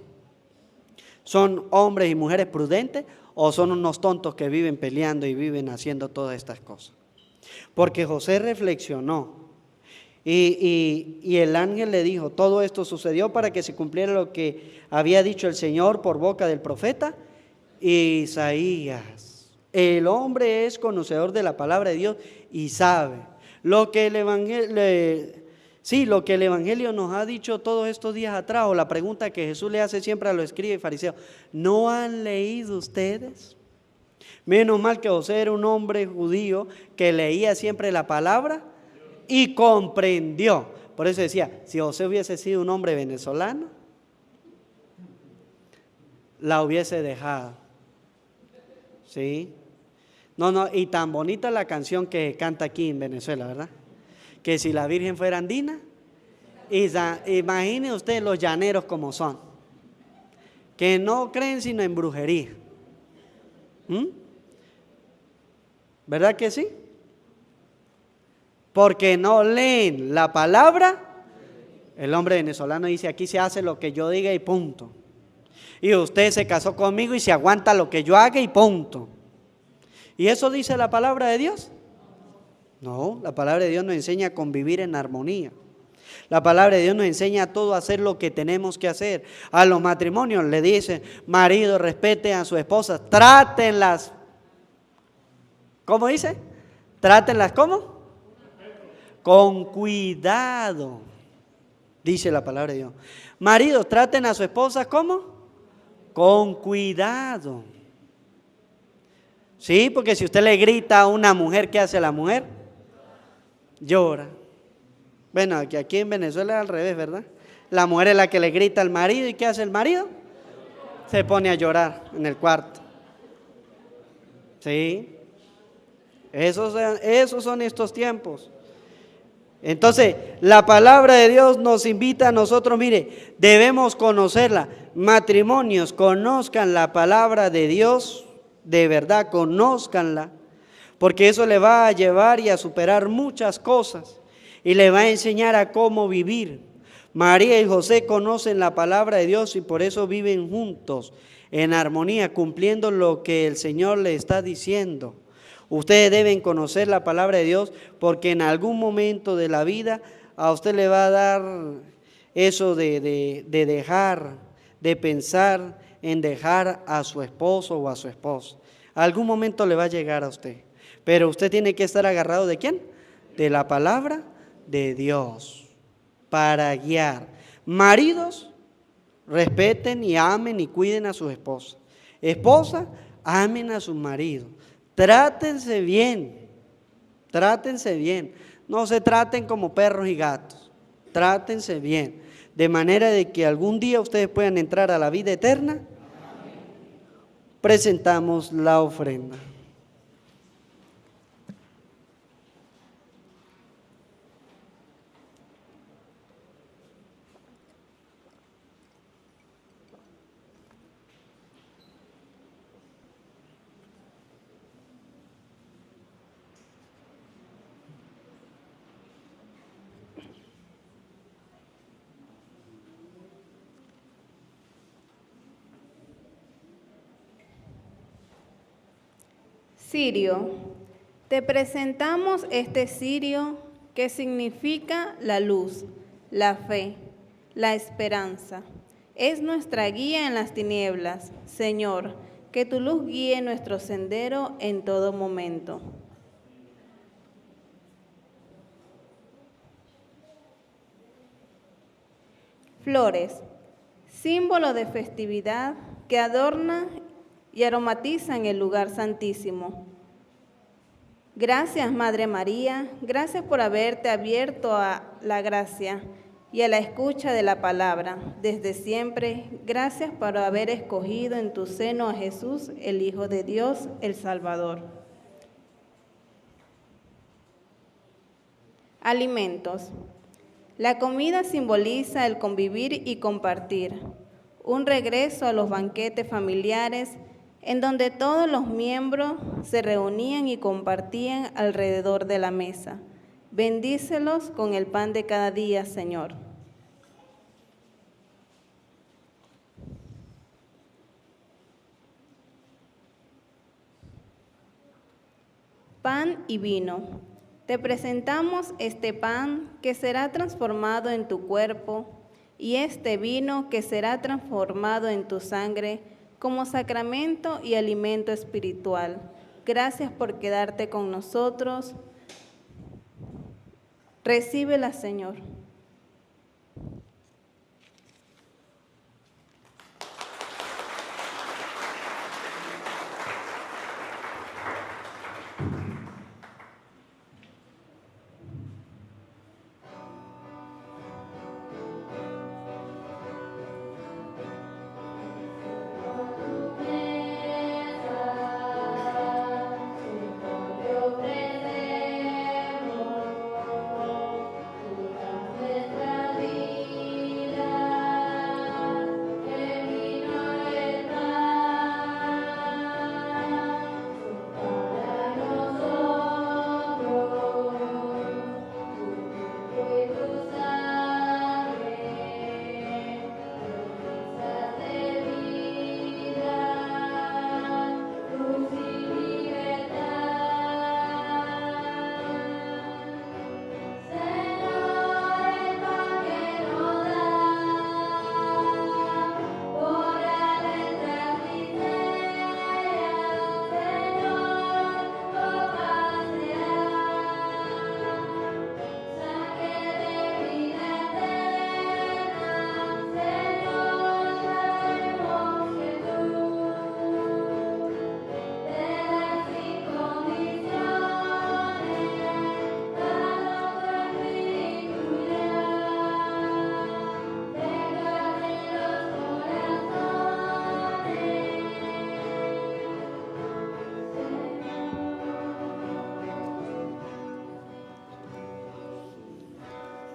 ¿Son hombres y mujeres prudentes o son unos tontos que viven peleando y viven haciendo todas estas cosas? Porque José reflexionó y el ángel le dijo, todo esto sucedió para que se cumpliera lo que había dicho el Señor por boca del profeta Isaías. El hombre es conocedor de la palabra de Dios y sabe lo que el Evangelio nos ha dicho todos estos días atrás, o la pregunta que Jesús le hace siempre a los escribas y fariseos, ¿no han leído ustedes? Menos mal que José era un hombre judío que leía siempre la palabra y comprendió. Por eso decía, si José hubiese sido un hombre venezolano, la hubiese dejado. ¿Sí? No, y tan bonita la canción que canta aquí en Venezuela, ¿verdad? Que si la Virgen fuera andina, imagine usted los llaneros como son, que no creen sino en brujería. ¿Verdad que sí? porque no leen la palabra. El hombre venezolano dice, aquí se hace lo que yo diga y punto. Y usted se casó conmigo y se aguanta lo que yo haga y punto. ¿Y eso dice la palabra de Dios? No, la palabra de Dios nos enseña a convivir en armonía. La palabra de Dios nos enseña a todos a hacer lo que tenemos que hacer. A los matrimonios le dice, marido, respeten a su esposa, trátenlas. ¿Cómo dice? Trátenlas, ¿cómo? Con cuidado, dice la palabra de Dios. Maridos, traten a su esposa, ¿cómo? Con cuidado. Sí, porque si usted le grita a una mujer, ¿qué hace la mujer? Llora. Bueno, aquí en Venezuela es al revés, ¿verdad? La mujer es la que le grita al marido, ¿y qué hace el marido? Se pone a llorar en el cuarto. Sí. Esos son estos tiempos. Entonces, la palabra de Dios nos invita a nosotros, mire, debemos conocerla. Matrimonios, conozcan la palabra de Dios, de verdad, conózcanla, porque eso le va a llevar y a superar muchas cosas y le va a enseñar a cómo vivir. María y José conocen la palabra de Dios y por eso viven juntos en armonía, cumpliendo lo que el Señor le está diciendo. Ustedes deben conocer la palabra de Dios porque en algún momento de la vida a usted le va a dar eso de dejar, de pensar en dejar a su esposo o a su esposa. Algún momento le va a llegar a usted, pero usted tiene que estar agarrado ¿de quién? De la palabra de Dios para guiar. Maridos, respeten y amen y cuiden a sus esposas. Esposas, amen a sus maridos. Trátense bien, trátense bien. No se traten como perros y gatos, trátense bien. De manera de que algún día ustedes puedan entrar a la vida eterna. Presentamos la ofrenda. Cirio, te presentamos este cirio que significa la luz, la fe, la esperanza. Es nuestra guía en las tinieblas. Señor, que tu luz guíe nuestro sendero en todo momento. Flores, símbolo de festividad que adorna y aromatizan el lugar santísimo. Gracias, Madre María, gracias por haberte abierto a la gracia y a la escucha de la palabra. Desde siempre, gracias por haber escogido en tu seno a Jesús, el Hijo de Dios, el Salvador. Alimentos. La comida simboliza el convivir y compartir, un regreso a los banquetes familiares en donde todos los miembros se reunían y compartían alrededor de la mesa. Bendícelos con el pan de cada día, Señor. Pan y vino. Te presentamos este pan que será transformado en tu cuerpo y este vino que será transformado en tu sangre como sacramento y alimento espiritual. Gracias por quedarte con nosotros. Recíbela, Señor. Nuestra vida.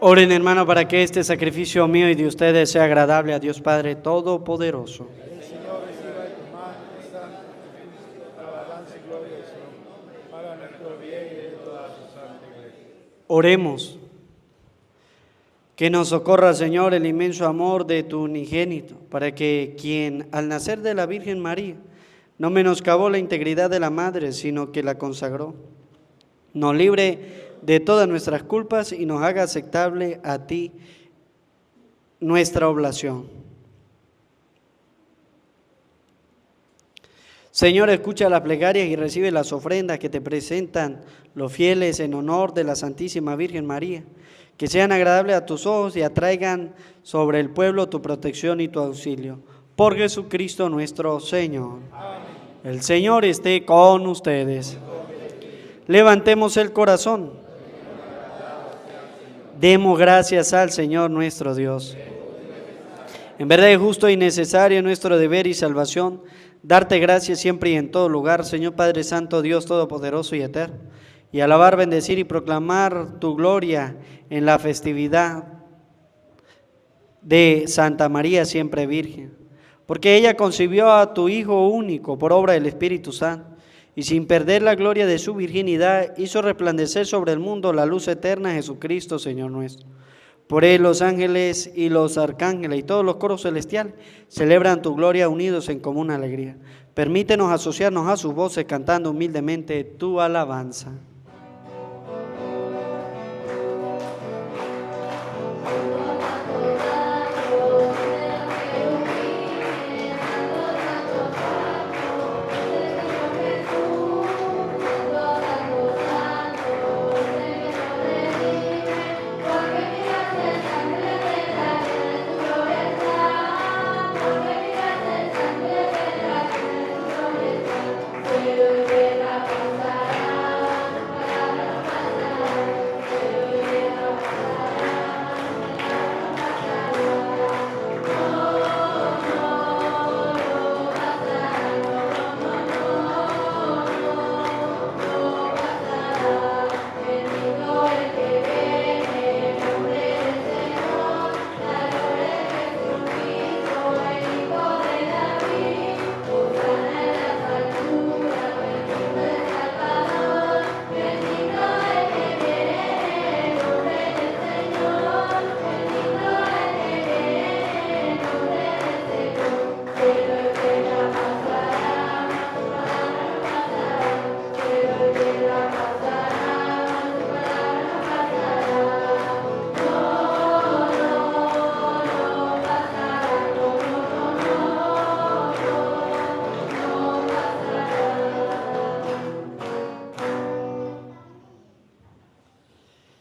Oren, hermano, para que este sacrificio mío y de ustedes sea agradable a Dios Padre Todopoderoso. El Señor reciba de tu mano esta santo, alabanza y gloria de su nombre, para nuestro bien y de toda su santa iglesia. Oremos. Que nos socorra, Señor, el inmenso amor de tu unigénito, para que quien al nacer de la Virgen María no menoscabó la integridad de la Madre, sino que la consagró, nos libre de todas nuestras culpas y nos haga aceptable a ti nuestra oblación. Señor, escucha las plegarias y recibe las ofrendas que te presentan los fieles en honor de la Santísima Virgen María, que sean agradables a tus ojos y atraigan sobre el pueblo tu protección y tu auxilio. Por Jesucristo nuestro Señor. Amén. El Señor esté con ustedes. Levantemos el corazón. Demos gracias al Señor nuestro Dios. En verdad es justo y necesario nuestro deber y salvación darte gracias siempre y en todo lugar, Señor Padre Santo, Dios Todopoderoso y Eterno, y alabar, bendecir y proclamar tu gloria en la festividad de Santa María siempre Virgen, porque ella concibió a tu Hijo único por obra del Espíritu Santo, y sin perder la gloria de su virginidad, hizo resplandecer sobre el mundo la luz eterna de Jesucristo, Señor nuestro. Por él los ángeles y los arcángeles y todos los coros celestiales celebran tu gloria unidos en común alegría. Permítenos asociarnos a sus voces cantando humildemente tu alabanza.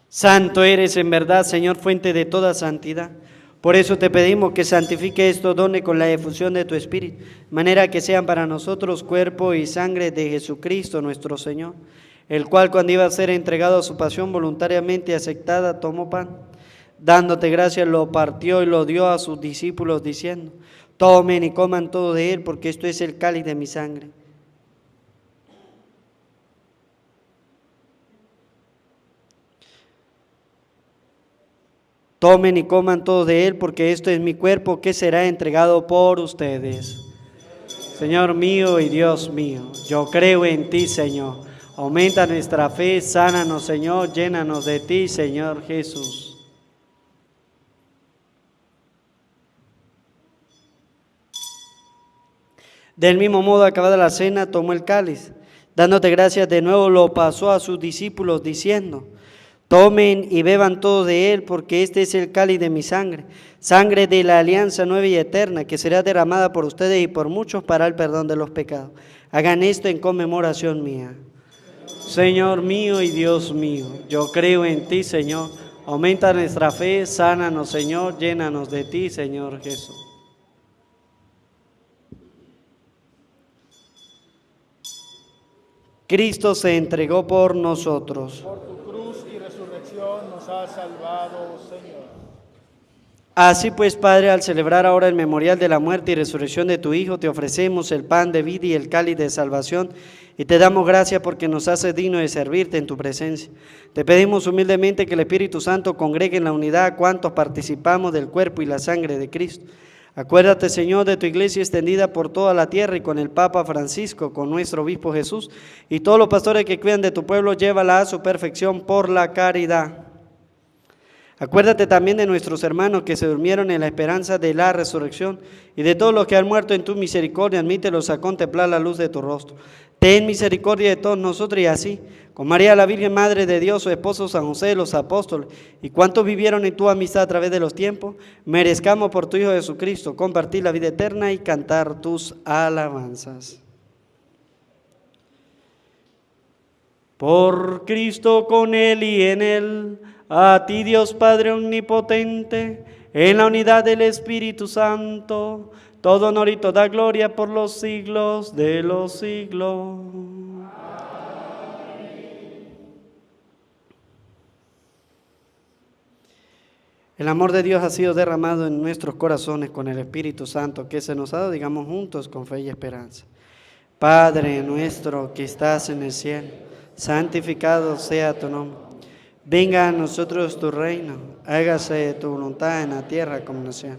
Santo eres en verdad, Señor, fuente de toda santidad. Por eso te pedimos que santifique estos dones con la efusión de tu Espíritu, de manera que sean para nosotros cuerpo y sangre de Jesucristo nuestro Señor, el cual cuando iba a ser entregado a su pasión voluntariamente aceptada, tomó pan. Dándote gracias, lo partió y lo dio a sus discípulos, diciendo: tomen y coman todo de él, porque esto es el cáliz de mi sangre. Tomen y coman todos de él, porque esto es mi cuerpo que será entregado por ustedes. Señor mío y Dios mío, yo creo en ti, Señor. Aumenta nuestra fe, sánanos, Señor, llénanos de ti, Señor Jesús. Del mismo modo, acabada la cena, tomó el cáliz. Dándote gracias de nuevo, lo pasó a sus discípulos, diciendo: tomen y beban todos de él, porque este es el cáliz de mi sangre, sangre de la alianza nueva y eterna, que será derramada por ustedes y por muchos para el perdón de los pecados. Hagan esto en conmemoración mía. Señor mío y Dios mío, yo creo en ti, Señor. Aumenta nuestra fe, sánanos, Señor, llénanos de ti, Señor Jesús. Cristo se entregó por nosotros. Por tu cruz y resurrección nos has salvado, Señor. Así pues, Padre, al celebrar ahora el memorial de la muerte y resurrección de tu Hijo, te ofrecemos el pan de vida y el cáliz de salvación, y te damos gracias porque nos haces digno de servirte en tu presencia. Te pedimos humildemente que el Espíritu Santo congregue en la unidad a cuantos participamos del cuerpo y la sangre de Cristo. Acuérdate, Señor, de tu iglesia extendida por toda la tierra y con el Papa Francisco, con nuestro obispo Jesús, y todos los pastores que cuidan de tu pueblo, llévala a su perfección por la caridad. Acuérdate también de nuestros hermanos que se durmieron en la esperanza de la resurrección y de todos los que han muerto en tu misericordia, admítelos a contemplar la luz de tu rostro. Ten misericordia de todos nosotros y así, con María la Virgen Madre de Dios, su esposo San José, los apóstoles y cuantos vivieron en tu amistad a través de los tiempos, merezcamos por tu Hijo Jesucristo compartir la vida eterna y cantar tus alabanzas. Por Cristo, con Él y en Él, a ti Dios Padre Omnipotente, en la unidad del Espíritu Santo, todo honor y toda gloria por los siglos de los siglos. El amor de Dios ha sido derramado en nuestros corazones con el Espíritu Santo que se nos ha dado, digamos juntos con fe y esperanza. Padre nuestro que estás en el cielo, santificado sea tu nombre. Venga a nosotros tu reino, hágase tu voluntad en la tierra como en el cielo.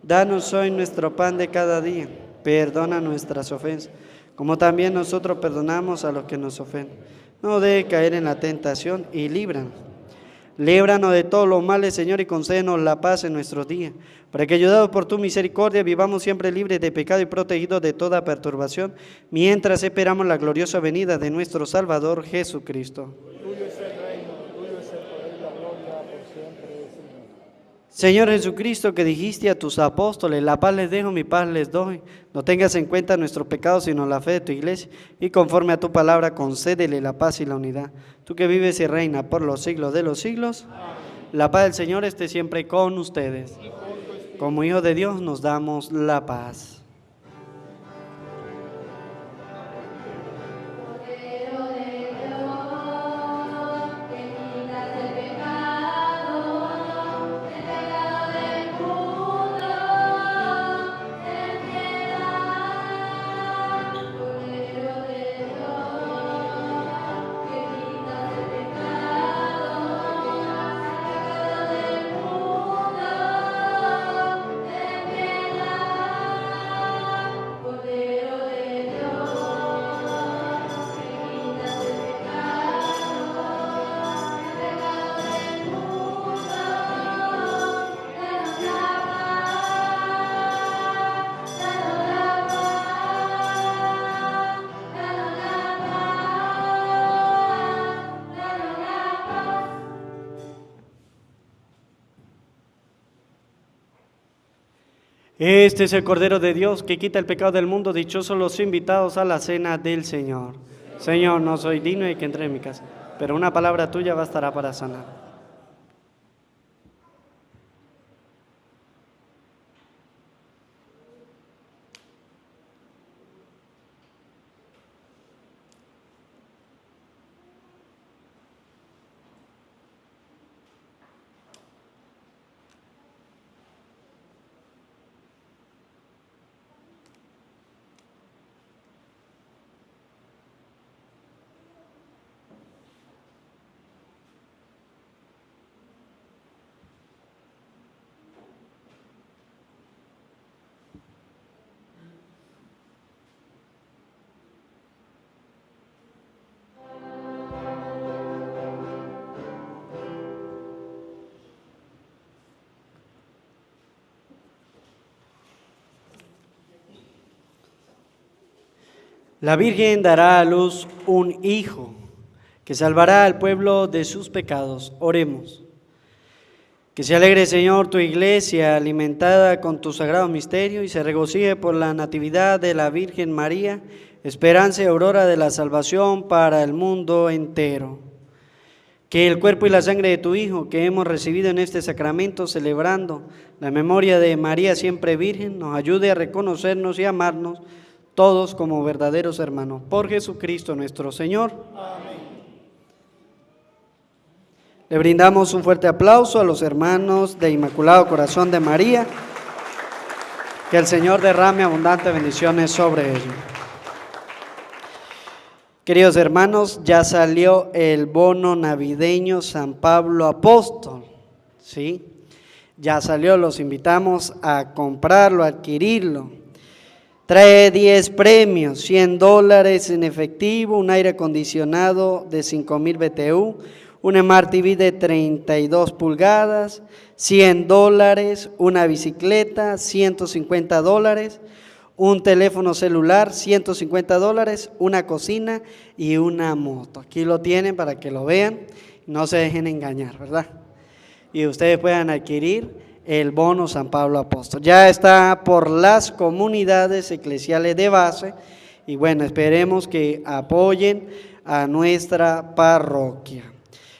Danos hoy nuestro pan de cada día, perdona nuestras ofensas, como también nosotros perdonamos a los que nos ofenden. No dejes caer en la tentación y líbranos. Líbranos de todos los males, Señor, y concédenos la paz en nuestros días, para que, ayudados por tu misericordia, vivamos siempre libres de pecado y protegidos de toda perturbación, mientras esperamos la gloriosa venida de nuestro Salvador Jesucristo. Tuyo es el reino, tuyo es el poder y la gloria por siempre, Señor. Señor Jesucristo, que dijiste a tus apóstoles, la paz les dejo, mi paz les doy. No tengas en cuenta nuestros pecados, sino la fe de tu iglesia, y conforme a tu palabra, concédele la paz y la unidad. Tú que vives y reinas por los siglos de los siglos, amén. La paz del Señor esté siempre con ustedes. Como hijos de Dios nos damos la paz. Este es el Cordero de Dios que quita el pecado del mundo. Dichosos los invitados a la cena del Señor. Señor, no soy digno de que entre en mi casa, pero una palabra tuya bastará para sanar. La Virgen dará a luz un hijo que salvará al pueblo de sus pecados. Oremos. Que se alegre, Señor, tu iglesia alimentada con tu sagrado misterio y se regocije por la natividad de la Virgen María, esperanza y aurora de la salvación para el mundo entero. Que el cuerpo y la sangre de tu Hijo que hemos recibido en este sacramento, celebrando la memoria de María siempre Virgen, nos ayude a reconocernos y amarnos todos como verdaderos hermanos. Por Jesucristo nuestro Señor. Amén. Le brindamos un fuerte aplauso a los hermanos de Inmaculado Corazón de María. Que el Señor derrame abundantes bendiciones sobre ellos. Queridos hermanos, ya salió el bono navideño San Pablo Apóstol, ¿sí? Ya salió, los invitamos a comprarlo, a adquirirlo. Trae 10 premios, $100 en efectivo, un aire acondicionado de 5,000 BTU, un Smart TV de 32 pulgadas, $100, una bicicleta, $150, un teléfono celular, $150, una cocina y una moto. Aquí lo tienen para que lo vean, no se dejen engañar, ¿verdad? Y ustedes puedan adquirir el bono San Pablo Apóstol. Ya está por las comunidades eclesiales de base y bueno, esperemos que apoyen a nuestra parroquia.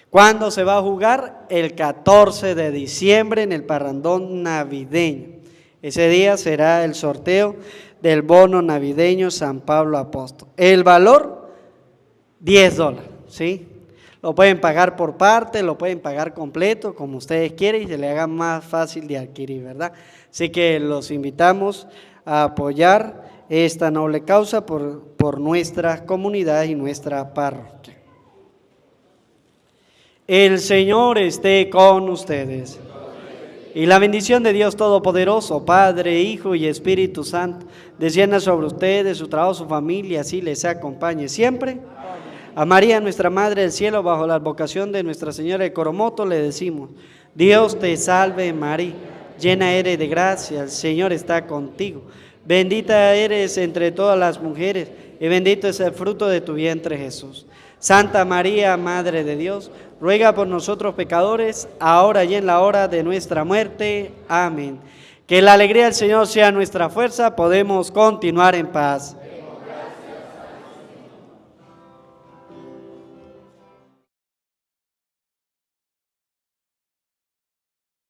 ¿Cuándo se va a jugar? El 14 de diciembre en el parrandón navideño. Ese día será el sorteo del bono navideño San Pablo Apóstol. El valor, $10, ¿sí? Lo pueden pagar por parte, lo pueden pagar completo, como ustedes quieren y se le haga más fácil de adquirir, ¿verdad? Así que los invitamos a apoyar esta noble causa por nuestra comunidad y nuestra parroquia. El Señor esté con ustedes. Y la bendición de Dios Todopoderoso, Padre, Hijo y Espíritu Santo, descienda sobre ustedes, su trabajo, su familia, así les acompañe siempre. A María, nuestra Madre del Cielo, bajo la advocación de Nuestra Señora de Coromoto, le decimos: Dios te salve María, llena eres de gracia, el Señor está contigo. Bendita eres entre todas las mujeres, y bendito es el fruto de tu vientre Jesús. Santa María, Madre de Dios, ruega por nosotros pecadores, ahora y en la hora de nuestra muerte. Amén. Que la alegría del Señor sea nuestra fuerza, podemos continuar en paz.